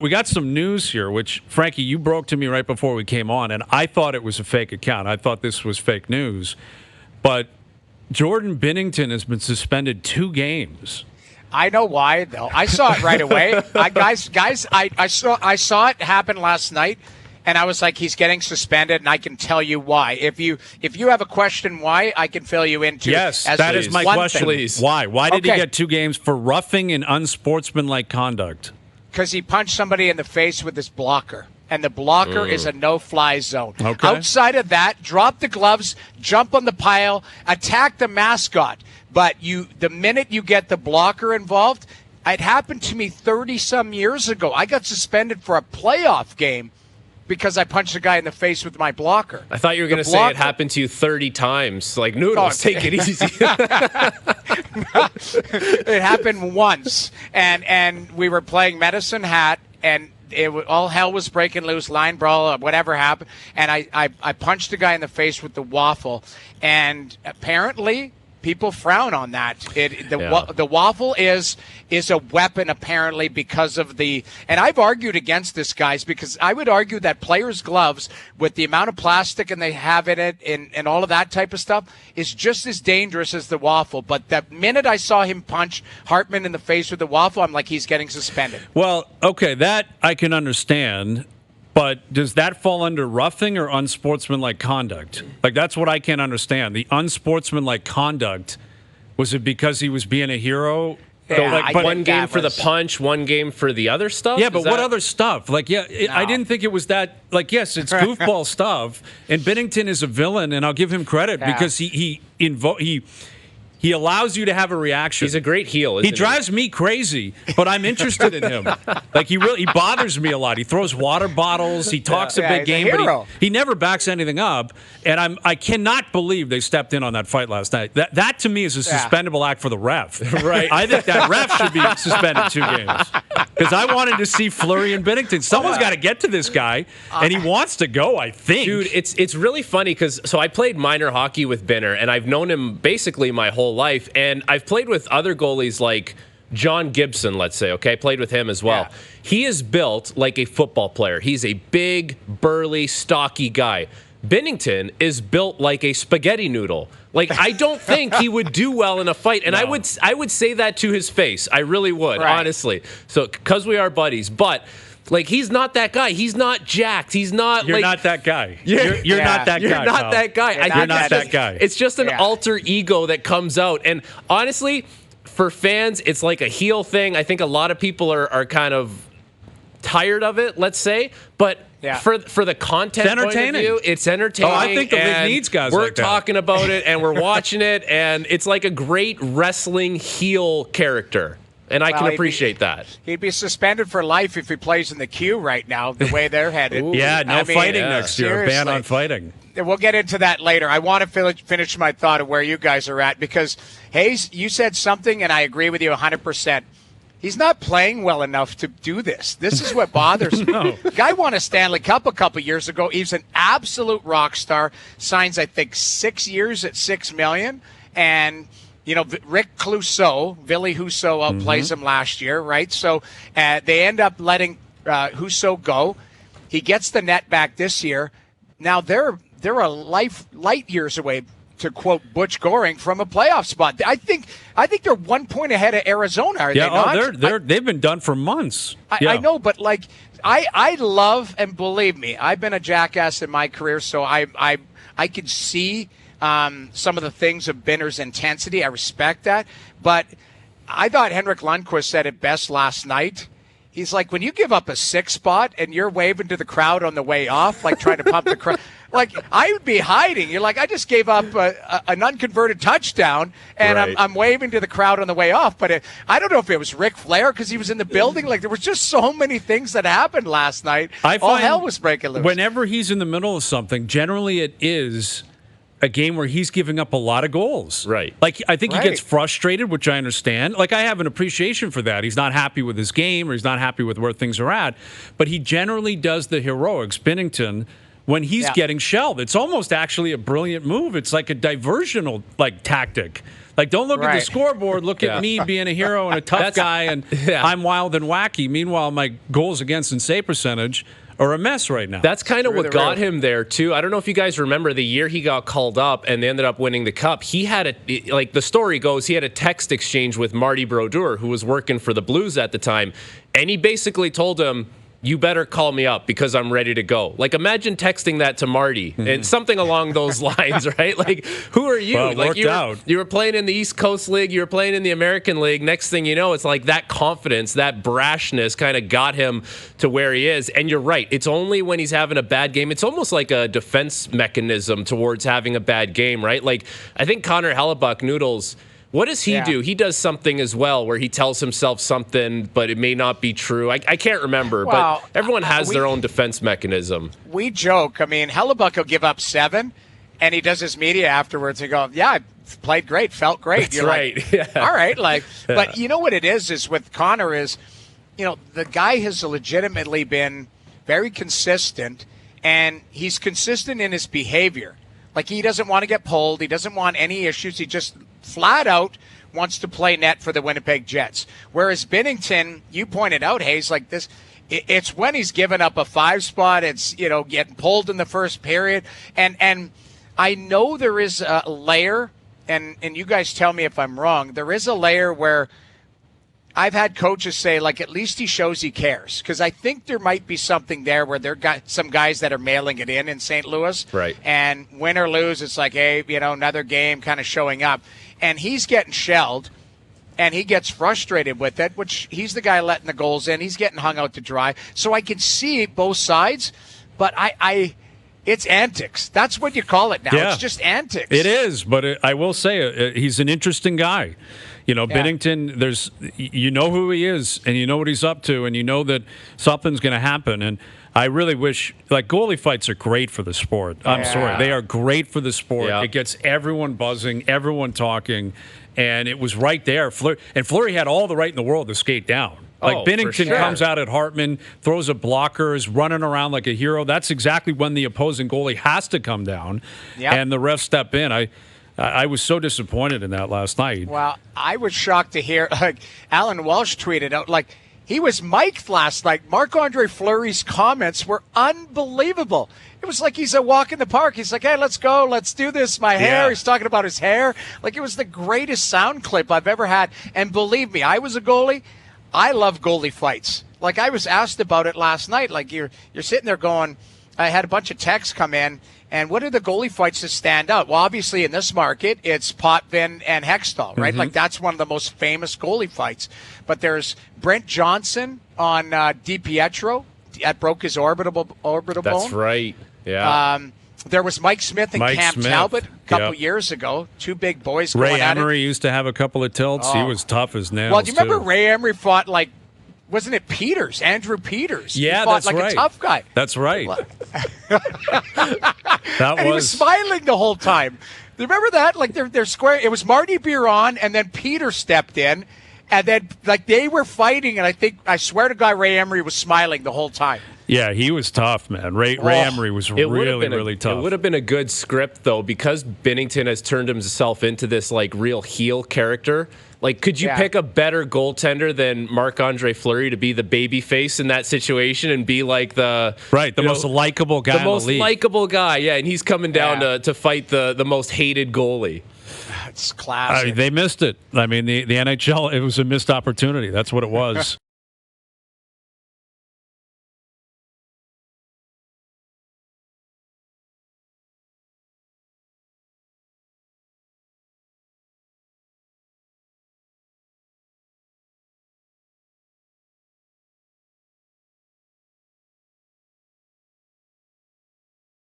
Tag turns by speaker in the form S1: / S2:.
S1: We got some news here, which, Frankie, you broke to me right before we came on, and I thought it was a fake account. I thought this was fake news. But Jordan Binnington has been suspended 2 games.
S2: I know why, though. I saw it right away. I saw it happen last night, and I was like, he's getting suspended, and I can tell you why. If you have a question why, I can fill you in too.
S1: Yes, that is my question.
S3: Please.
S1: Why? Why did he get 2 games for roughing and unsportsmanlike conduct?
S2: Because he punched somebody in the face with his blocker. And the blocker is a no-fly zone.
S1: Okay.
S2: Outside of that, drop the gloves, jump on the pile, attack the mascot. But the minute you get the blocker involved, it happened to me 30-some years ago. I got suspended for a playoff game because I punched a guy in the face with my blocker.
S3: I thought you were going to say it happened to you 30 times. Like, Noodles, take it easy.
S2: It happened once. And we were playing Medicine Hat, and all hell was breaking loose, line brawl, whatever happened. And I punched a guy in the face with the waffle. And apparently people frown on that. The waffle is a weapon, apparently, because of the – and I've argued against this, guys, because I would argue that players' gloves, with the amount of plastic and they have in it and all of that type of stuff, is just as dangerous as the waffle. But the minute I saw him punch Hartman in the face with the waffle, I'm like, he's getting suspended.
S1: Well, okay, that I can understand. But does that fall under roughing or unsportsmanlike conduct? Like, that's what I can't understand. The unsportsmanlike conduct, was it because he was being a hero?
S2: Yeah,
S3: but one game for the punch, one game for the other stuff?
S1: Yeah, but what other stuff? Like, no. I didn't think it was that. Like, yes, it's goofball stuff. And Binnington is a villain, and I'll give him credit because he allows you to have a reaction.
S3: He's a great heel, isn't he?
S1: He drives me crazy, but I'm interested in him. Like, he bothers me a lot. He throws water bottles. He talks a big game, but he never backs anything up. And I cannot believe they stepped in on that fight last night. That to me is a suspendable act for the ref.
S3: Right.
S1: I think that ref should be suspended 2 games. Because I wanted to see Fleury and Binnington. Someone's got to get to this guy, and he wants to go, I think.
S3: Dude, it's really funny because I played minor hockey with Binner, and I've known him basically my whole life, and I've played with other goalies like John Gibson, let's say, okay? Played with him as well. Yeah. He is built like a football player. He's a big, burly, stocky guy. Binnington is built like a spaghetti noodle. Like, I don't think he would do well in a fight, and no. I would say that to his face. I really would, honestly. So, because we are buddies, but like, he's not that guy. He's not jacked. He's not.
S1: You're not that guy. You're not that guy.
S3: You're not that guy.
S1: You're not that guy.
S3: It's just an alter ego that comes out, and honestly, for fans, it's like a heel thing. I think a lot of people are kind of tired of it, let's say, but for the content point of view, it's entertaining.
S1: Oh, I think the league needs guys
S3: we're
S1: like that.
S3: talking about it, and we're watching it, and it's like a great wrestling heel character. And I can appreciate that.
S2: He'd be suspended for life if he plays in the queue right now, the way they're headed.
S1: No fighting next year.
S2: Seriously.
S1: A ban on fighting.
S2: We'll get into that later. I want to finish my thought of where you guys are at because, Hayes, you said something, and I agree with you 100%. He's not playing well enough to do this. This is what bothers me. Guy won a Stanley Cup a couple years ago. He's an absolute rock star. Signs, I think, 6 years at $6 million. And you know, Rick Clouseau, Ville Husso outplays him last year, right? So they end up letting Husso go. He gets the net back this year. Now they're a light years away, to quote Butch Goring, from a playoff spot. I think they're 1 point ahead of Arizona. Are they not?
S1: They've been done for months.
S2: I know, but like I love, and believe me, I've been a jackass in my career, so I can see some of the things of Binner's intensity. I respect that. But I thought Henrik Lundqvist said it best last night. He's like, when you give up a 6 spot and you're waving to the crowd on the way off, like trying to pump the crowd, like I would be hiding. You're like, I just gave up an unconverted touchdown, and I'm waving to the crowd on the way off. But I don't know if it was Ric Flair because he was in the building. Like, there was just so many things that happened last night. All hell was breaking loose.
S1: Whenever he's in the middle of something, generally it is a game where he's giving up a lot of goals.
S3: Right.
S1: Like, I think he gets frustrated, which I understand. Like, I have an appreciation for that. He's not happy with his game, or he's not happy with where things are at. But he generally does the heroics, Binnington, when he's getting shelled. It's almost actually a brilliant move. It's like a diversional tactic. Like, don't look at the scoreboard. Look at me being a hero and a tough guy, and I'm wild and wacky. Meanwhile, my goals against and save percentage are a mess right now.
S3: That's kind of what got him there, too. I don't know if you guys remember the year he got called up and they ended up winning the Cup. He had the story goes, he had a text exchange with Marty Brodeur, who was working for the Blues at the time, and he basically told him, you better call me up because I'm ready to go. Like, imagine texting that to Marty and something along those lines, right? Like, who are you?
S1: Well, it worked out.
S3: You were playing in the East Coast League. You were playing in the American League. Next thing you know, it's like that confidence, that brashness kind of got him to where he is. And you're right. It's only when he's having a bad game. It's almost like a defense mechanism towards having a bad game, right? Like, I think Connor Hellebuck, Noodles, what does he do? He does something as well where he tells himself something, but it may not be true. I can't remember, but everyone has their own defense mechanism.
S2: We joke. I mean, Hellebuck will give up 7, and he does his media afterwards and go, I played great, felt great.
S3: That's right.
S2: Like, all right. But you know what it is with Connor is, the guy has legitimately been very consistent, and he's consistent in his behavior. Like, he doesn't want to get pulled. He doesn't want any issues. He just flat out wants to play net for the Winnipeg Jets. Whereas Binnington, you pointed out, Hayes, like this, it's when he's given up a 5 spot. It's, getting pulled in the first period. And I know there is a layer, and you guys tell me if I'm wrong, there is a layer where I've had coaches say, like, at least he shows he cares. Because I think there might be something there where there got some guys that are mailing it in St. Louis.
S3: Right.
S2: And win or lose, it's like, hey, another game kind of showing up. And he's getting shelled, and he gets frustrated with it, which he's the guy letting the goals in. He's getting hung out to dry. So I can see both sides, but it's antics. That's what you call it now.
S1: Yeah.
S2: It's just antics.
S1: It is, but I will say he's an interesting guy. Binnington, you know who he is, and you know what he's up to, and you know that something's going to happen. And I really wish, goalie fights are great for the sport. I'm sorry. They are great for the sport. Yeah. It gets everyone buzzing, everyone talking, and it was right there. Fleury had all the right in the world to skate down. Binnington comes out at Hartman, throws a blocker, is running around like a hero. That's exactly when the opposing goalie has to come down, and the refs step in. I was so disappointed in that last night.
S2: Well, I was shocked to hear, Alan Walsh tweeted out, he was mic'd last night. Marc-Andre Fleury's comments were unbelievable. It was like he's a walk in the park. He's like, hey, let's go. Let's do this. My hair. He's talking about his hair. It was the greatest sound clip I've ever had. And believe me, I was a goalie. I love goalie fights. I was asked about it last night. You're sitting there going, I had a bunch of texts come in, and what are the goalie fights that stand out? Well, obviously in this market, it's Potvin and Hextall, right? That's one of the most famous goalie fights. But there's Brent Johnson on DiPietro that broke his orbital bone.
S3: That's right. Yeah.
S2: There was Mike Smith and Cam Talbot a couple years ago. 2 big boys going
S1: Ray
S2: at it.
S1: Emery used to have a couple of tilts. He was tough as nails.
S2: Well, do you remember Ray Emery fought wasn't it Peters, Andrew Peters?
S1: Yeah,
S2: he fought
S1: that's right.
S2: A tough guy.
S1: That's right.
S2: He was smiling the whole time. Do you remember that? They're square. It was Marty Biron, and then Peter stepped in, and then they were fighting, and I swear to God, Ray Emery was smiling the whole time.
S1: Yeah, he was tough, man. Ray Emery was really tough.
S3: It would have been a good script, though, because Binnington has turned himself into this real heel character. Could you pick a better goaltender than Marc-Andre Fleury to be the baby face in that situation and be the
S1: most likable guy in the league? The most
S3: likable guy, yeah, and he's coming down to fight the most hated goalie.
S2: It's classic.
S1: They missed it. I mean, the NHL, it was a missed opportunity. That's what it was.